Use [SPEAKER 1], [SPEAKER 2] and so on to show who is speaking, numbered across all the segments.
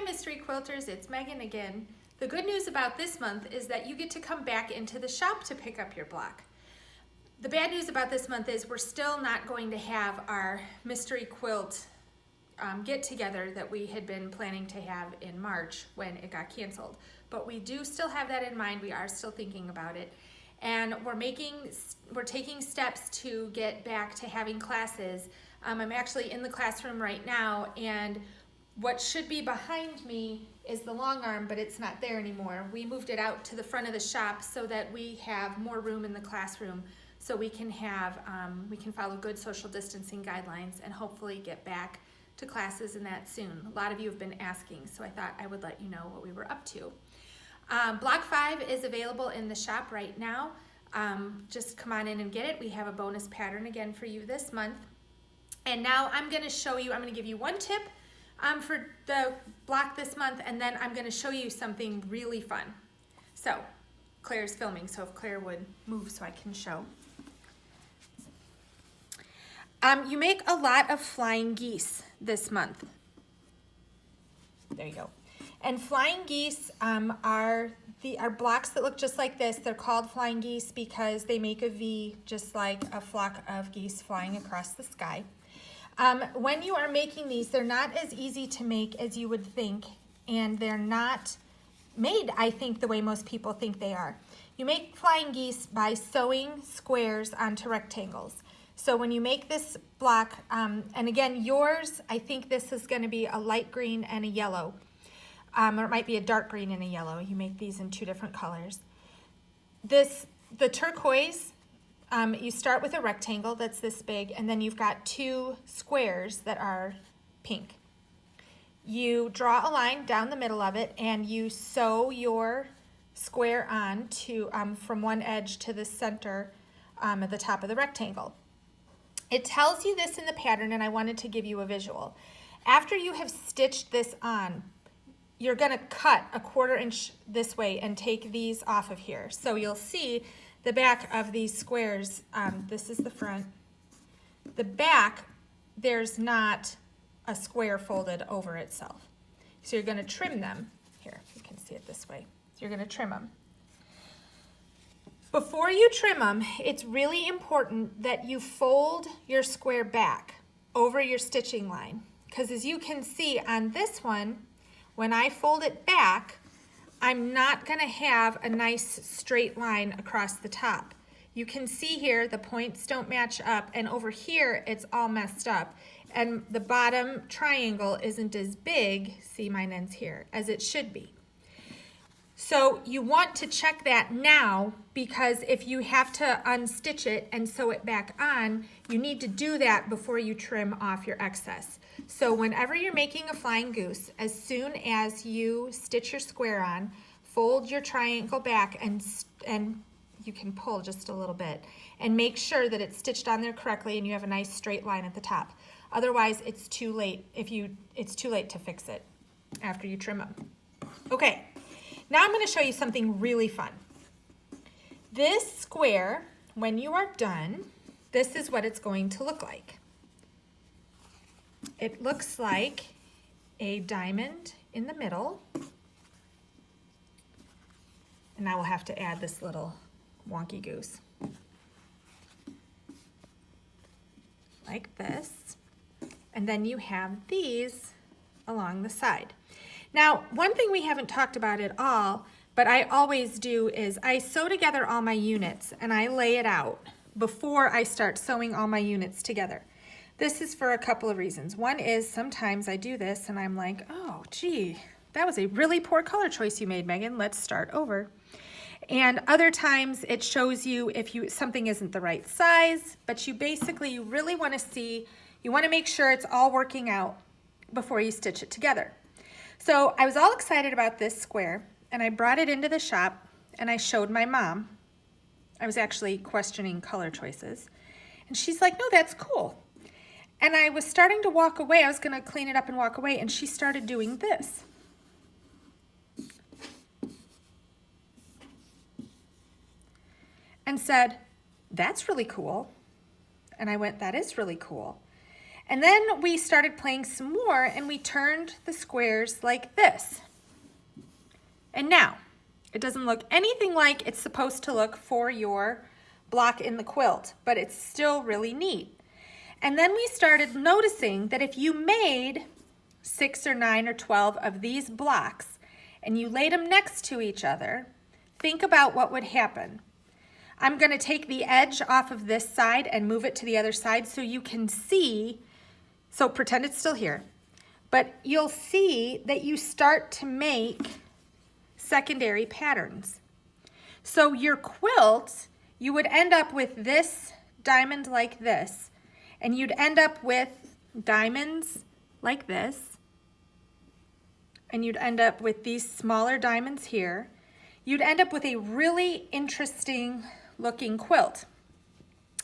[SPEAKER 1] Hi Mystery Quilters, it's Megan again. The good news about this month is that you get to come back into the shop to pick up your block. The bad news about this month is we're still not going to have our mystery quilt get together that we had been planning to have in March when it got canceled. But we do still have that in mind. We are still thinking about it. And we're taking steps to get back to having classes. I'm actually in the classroom right now, and what should be behind me is the long arm, but it's not there anymore. We moved it out to the front of the shop so that we have more room in the classroom, so we can follow good social distancing guidelines and hopefully get back to classes in that soon. A lot of you have been asking, so I thought I would let you know what we were up to. Block 5 is available in the shop right now. Just come on in and get it. We have a bonus pattern again for you this month. And now I'm going to give you one tip for the block this month, and then I'm going to show you something really fun. So Claire's filming, so if Claire would move so I can show. You make a lot of flying geese this month. There you go. And flying geese are blocks that look just like this. They're called flying geese because they make a V just like a flock of geese flying across the sky. When you are making these, they're not as easy to make as you would think, and they're not made, I think, the way most people think they are. You make flying geese by sewing squares onto rectangles. So when you make this block, and again, yours, I think this is going to be a light green and a yellow, or it might be a dark green and a yellow. You make these in 2 different colors. The turquoise, you start with a rectangle that's this big, and then you've got 2 squares that are pink. You draw a line down the middle of it, and you sew your square on to from one edge to the center at the top of the rectangle. It tells you this in the pattern, and I wanted to give you a visual. After you have stitched this on, you're going to cut a 1/4 inch this way and take these off of here. So you'll see the back of these squares. This is the front. The back, there's not a square folded over itself. So you're going to trim them. Here, you can see it this way. So you're going to trim them. Before you trim them, it's really important that you fold your square back over your stitching line. Because as you can see on this one, when I fold it back, I'm not going to have a nice straight line across the top. You can see here the points don't match up, and over here it's all messed up. And the bottom triangle isn't as big, see mine ends here, as it should be. So you want to check that now, because if you have to unstitch it and sew it back on, you need to do that before you trim off your excess. So whenever you're making a flying goose, as soon as you stitch your square on, fold your triangle back, and you can pull just a little bit, and make sure that it's stitched on there correctly and you have a nice straight line at the top. Otherwise, it's too late it's too late to fix it after you trim them. Okay. Now I'm going to show you something really fun. This square, when you are done, this is what it's going to look like. It looks like a diamond in the middle. And now we'll have to add this little wonky goose. Like this. And then you have these along the side. Now, one thing we haven't talked about at all, but I always do, is I sew together all my units and I lay it out before I start sewing all my units together. This is for a couple of reasons. One is sometimes I do this and I'm like, oh, gee, that was a really poor color choice you made, Megan. Let's start over. And other times it shows you if something isn't the right size, but you really want to see, you want to make sure it's all working out before you stitch it together. So I was all excited about this square, and I brought it into the shop and I showed my mom. I was actually questioning color choices, and she's like, no, that's cool. And I was starting to walk away. I was going to clean it up and walk away, and she started doing this. And said, that's really cool. And I went, that is really cool. And then we started playing some more and we turned the squares like this. And now, it doesn't look anything like it's supposed to look for your block in the quilt, but it's still really neat. And then we started noticing that if you made 6 or 9 or 12 of these blocks and you laid them next to each other, think about what would happen. I'm going to take the edge off of this side and move it to the other side so you can see, so pretend it's still here, but you'll see that you start to make secondary patterns. So your quilt, you would end up with this diamond like this, and you'd end up with diamonds like this, and you'd end up with these smaller diamonds here. You'd end up with a really interesting looking quilt.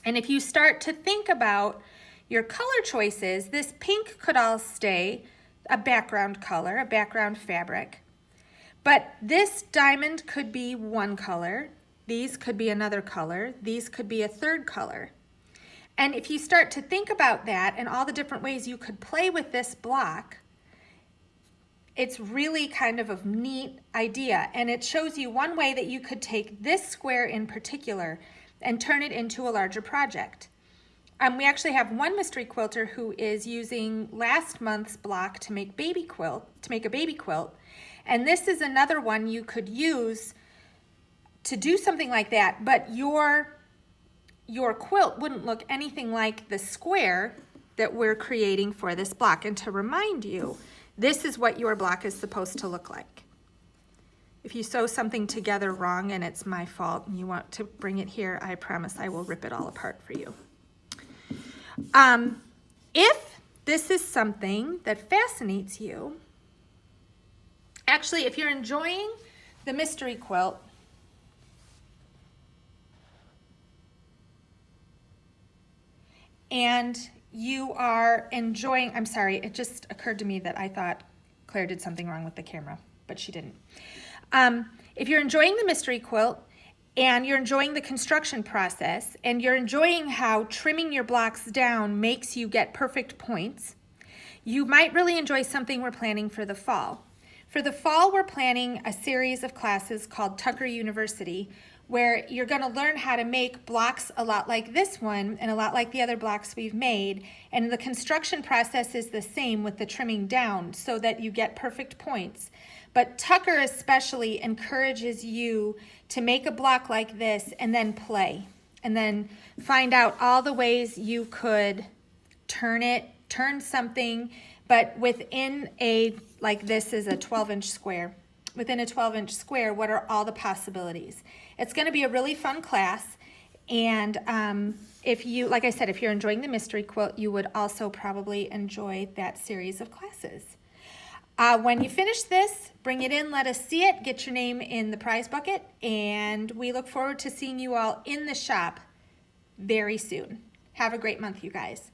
[SPEAKER 1] And if you start to think about your color choices, this pink could all stay a background color, a background fabric. But this diamond could be one color, these could be another color, these could be a third color. And if you start to think about that and all the different ways you could play with this block, it's really kind of a neat idea. And it shows you one way that you could take this square in particular and turn it into a larger project. We actually have one mystery quilter who is using last month's block to make a baby quilt. And this is another one you could use to do something like that, but your quilt wouldn't look anything like the square that we're creating for this block. And to remind you, this is what your block is supposed to look like. If you sew something together wrong and it's my fault and you want to bring it here, I promise I will rip it all apart for you. If this is something that fascinates you, actually, if you're enjoying the mystery quilt, and you are enjoying, I'm sorry, it just occurred to me that I thought Claire did something wrong with the camera, but she didn't. If you're enjoying the mystery quilt and you're enjoying the construction process and you're enjoying how trimming your blocks down makes you get perfect points, you might really enjoy something we're planning for the fall. For the fall, we're planning a series of classes called Tucker University, where you're going to learn how to make blocks a lot like this one and a lot like the other blocks we've made. And the construction process is the same with the trimming down so that you get perfect points. But Tucker especially encourages you to make a block like this and then play. And then find out all the ways you could turn something, but within like this is a 12-inch square. Within a 12-inch square, what are all the possibilities? It's going to be a really fun class, and if you, like I said, if you're enjoying the mystery quilt, you would also probably enjoy that series of classes. When you finish this, bring it in, let us see it, get your name in the prize bucket, and we look forward to seeing you all in the shop very soon. Have a great month, you guys.